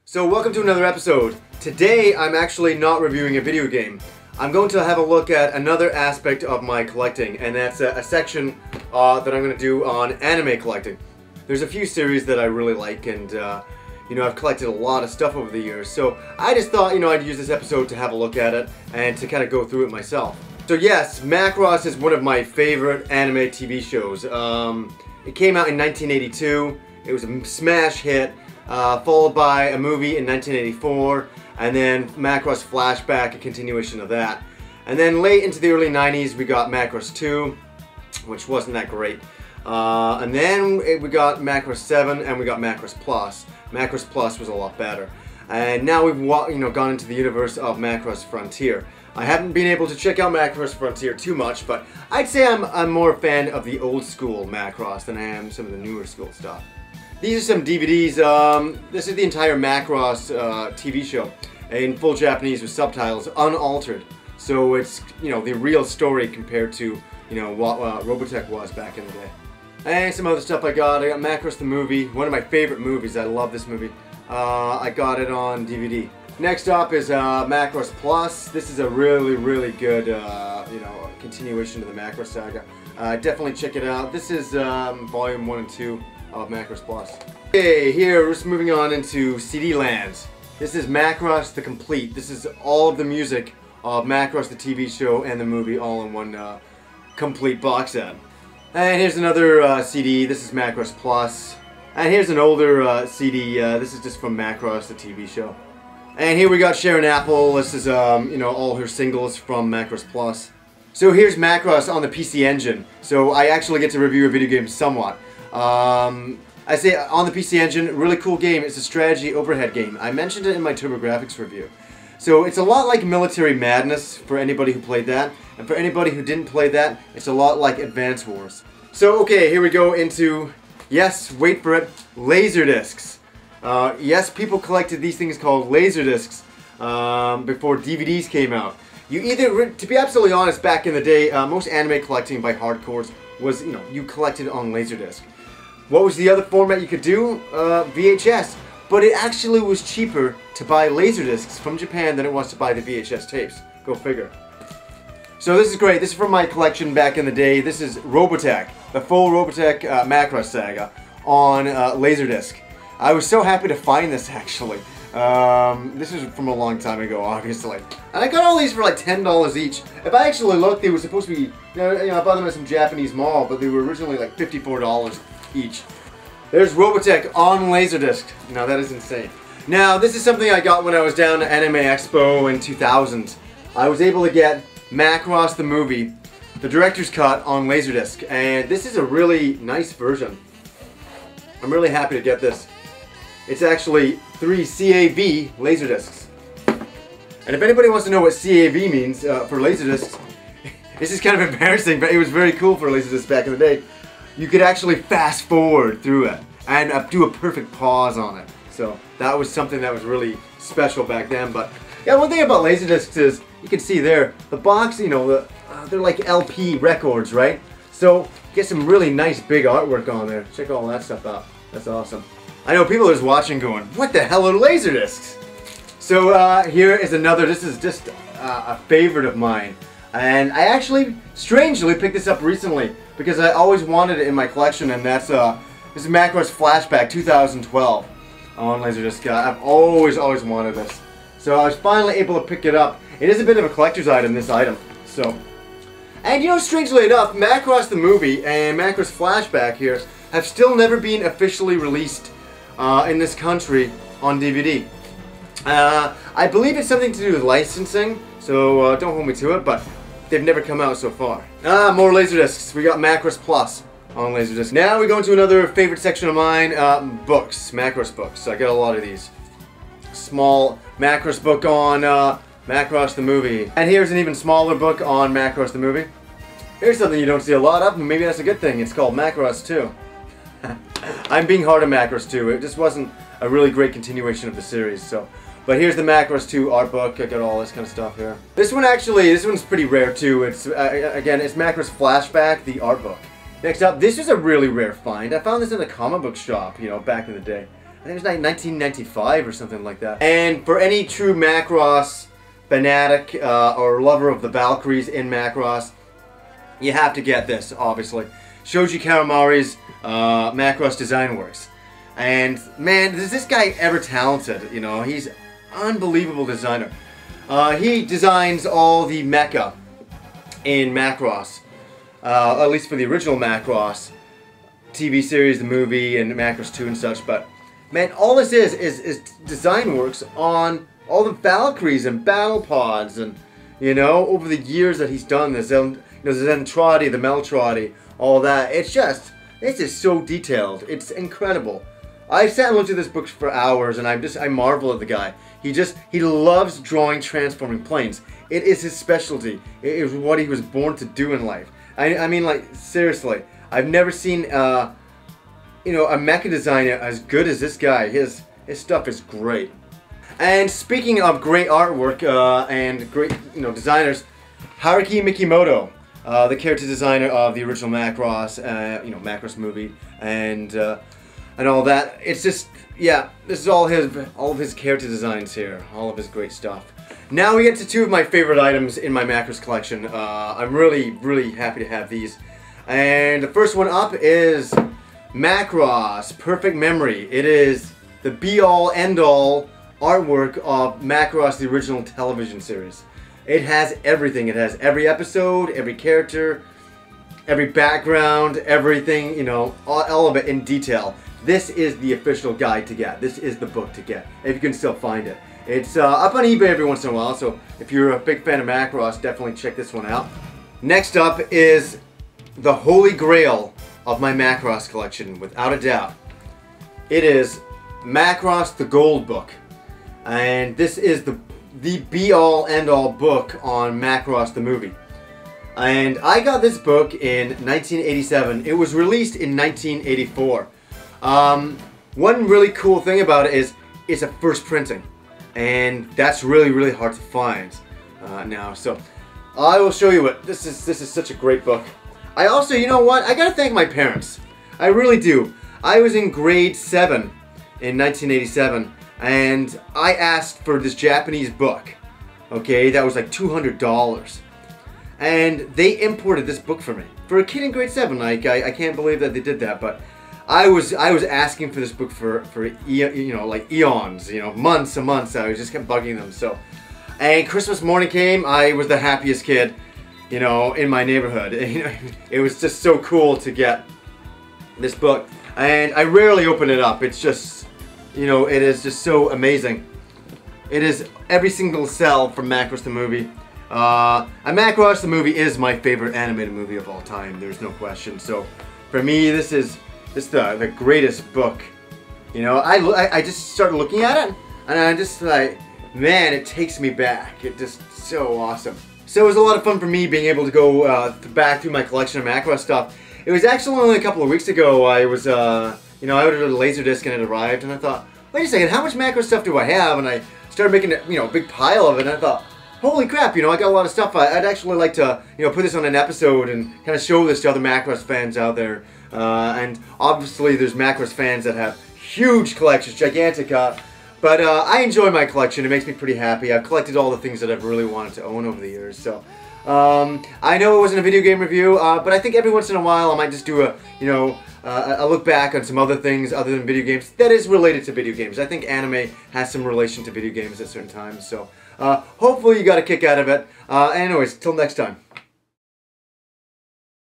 So welcome to another episode. Today I'm actually not reviewing a video game. I'm going to have a look at another aspect of my collecting, and that's a section that I'm going to do on anime collecting. There's a few series that I really like, and I've collected a lot of stuff over the years, so I just thought I'd use this episode to have a look at it and to kind of go through it myself. So yes, Macross is one of my favorite anime TV shows. It came out in 1982. It was a smash hit. Followed by a movie in 1984, and then Macross Flashback, a continuation of that. And then late into the early 90s we got Macross 2, which wasn't that great. And then we got Macross 7 and we got Macross Plus. Macross Plus was a lot better. And now we've gone into the universe of Macross Frontier. I haven't been able to check out Macross Frontier too much, but I'd say I'm more a fan of the old school Macross than I am some of the newer school stuff. These are some DVDs. This is the entire Macross TV show in full Japanese with subtitles, unaltered. So it's the real story compared to what Robotech was back in the day. And some other stuff I got Macross the movie, one of my favorite movies. I love this movie. I got it on DVD. Next up is Macross Plus. This is a really good continuation of the Macross saga. Definitely check it out. This is volume 1 and 2. Of Macross Plus. Okay, here we're just moving on into CD lands. This is Macross the Complete. This is all of the music of Macross the TV show and the movie all in one complete box set. And here's another CD. This is Macross Plus. And here's an older CD. This is just from Macross the TV show. And here we got Sharon Apple. This is all her singles from Macross Plus. So here's Macross on the PC Engine. So I actually get to review a video game somewhat. I say on the PC Engine, really cool game. It's a strategy overhead game. I mentioned it in my TurboGrafx review. So it's a lot like Military Madness for anybody who played that, and for anybody who didn't play that, it's a lot like Advance Wars. So okay, here we go into, yes, wait for it, Laserdiscs. Yes, people collected these things called Laserdiscs before DVDs came out. You either, to be absolutely honest, back in the day, most anime collecting by hardcores was, you collected on Laserdisc. What was the other format you could do? VHS. But it actually was cheaper to buy Laserdiscs from Japan than it was to buy the VHS tapes. Go figure. So this is great. This is from my collection back in the day. This is Robotech, the full Robotech Macross saga on Laserdisc. I was so happy to find this actually. This is from a long time ago, obviously. And I got all these for like $10 each. If I actually looked, they were supposed to be, I bought them at some Japanese mall, but they were originally like $54 each. There's Robotech on Laserdisc. Now that is insane. Now this is something I got when I was down at Anime Expo in 2000. I was able to get Macross the movie, the director's cut on Laserdisc, and this is a really nice version. I'm really happy to get this. It's actually 3 CAV Laserdiscs. And if anybody wants to know what CAV means for Laserdiscs, this is kind of embarrassing, but it was very cool for Laserdiscs back in the day. You could actually fast forward through it and do a perfect pause on it. So that was something that was really special back then. But yeah, one thing about Laserdiscs is, you can see there, the box, they're like LP records, right? So get some really nice big artwork on there. Check all that stuff out. That's awesome. I know people are just watching going, what the hell are Laserdiscs? So here is another, this is just a favorite of mine. And I actually, strangely, picked this up recently because I always wanted it in my collection, and that's this is Macross Flashback 2012 on Laserdisc. I've always wanted this. So I was finally able to pick it up. It is a bit of a collector's item, this item. So, and strangely enough, Macross the movie and Macross Flashback here have still never been officially released in this country on DVD. I believe it's something to do with licensing, so don't hold me to it, but they've never come out so far. More Laserdiscs. We got Macross Plus on Laserdisc. Now we go into another favorite section of mine, books, Macross books. I got a lot of these. Small Macross book on Macross the movie. And here's an even smaller book on Macross the movie. Here's something you don't see a lot of, and maybe that's a good thing. It's called Macross 2. I'm being hard on Macross 2. It just wasn't a really great continuation of the series, so. But here's the Macross 2 art book. I got all this kind of stuff here. This one's pretty rare too. It's again, it's Macross Flashback, the art book. Next up, this is a really rare find. I found this in a comic book shop, back in the day. think it was like 1995 or something like that. And for any true Macross fanatic or lover of the Valkyries in Macross, you have to get this, obviously. Shoji Kawamori's Macross Design Works. And man, is this guy ever talented, you know? He's an unbelievable designer. He designs all the mecha in Macross, at least for the original Macross TV series, the movie, and Macross 2 and such. But man, all this is design works on all the Valkyries and battle pods, and you know, over the years that he's done this, the Zentradi, the Meltradi, all that. It's just so detailed. It's incredible. I sat and looked at this book for hours, and I marvel at the guy. He loves drawing transforming planes. It is his specialty. It is what he was born to do in life. I mean, like, seriously, I've never seen a mecha designer as good as this guy. His stuff is great. And speaking of great artwork and great designers, Haruki Mikimoto, the character designer of the original Macross, Macross movie, and all that. It's just, yeah, this is all of his character designs here, all of his great stuff. Now we get to two of my favorite items in my Macross collection. I'm really happy to have these. And the first one up is Macross Perfect Memory. It is the be-all, end-all artwork of Macross, the original television series. It has everything. It has every episode, every character, every background, everything, all of it in detail. This is the official guide to get. This is the book to get, if you can still find it. It's up on eBay every once in a while, so if you're a big fan of Macross, definitely check this one out. Next up is the holy grail of my Macross collection, without a doubt. It is Macross the Gold Book. And this is the be-all, end-all book on Macross the movie. And I got this book in 1987. It was released in 1984. One really cool thing about it is it's a first printing. And that's really hard to find now. So I will show you it. This is such a great book. I also, you know what? I gotta thank my parents. I really do. I was in grade 7 in 1987, and I asked for this Japanese book. Okay, that was like $200, and they imported this book for me. For a kid in grade 7, like I can't believe that they did that. But I was asking for this book for like eons, months and months. I just kept bugging them. So, and Christmas morning came. I was the happiest kid, in my neighborhood. It was just so cool to get this book, and I rarely open it up. It's just, it is just so amazing. It is every single cell from Macross the movie. And Macross the movie is my favorite animated movie of all time. There's no question. So, for me, this is the greatest book. I just started looking at it, and I'm just like, man, it takes me back. It's just so awesome. So it was a lot of fun for me being able to go back through my collection of Macross stuff. It was actually only a couple of weeks ago. I was, I ordered a Laserdisc and it arrived, and I thought, wait a second, how much Macross stuff do I have? And I started making a big pile of it, and I thought, holy crap, I got a lot of stuff. I'd actually like to, put this on an episode and kind of show this to other Macross fans out there. And obviously there's Macross fans that have huge collections, gigantic, but I enjoy my collection. It makes me pretty happy. I've collected all the things that I've really wanted to own over the years. So I know it wasn't a video game review, but I think every once in a while I might just do a look back on some other things other than video games that is related to video games. I think anime has some relation to video games at certain times. So hopefully you got a kick out of it. Anyways, till next time.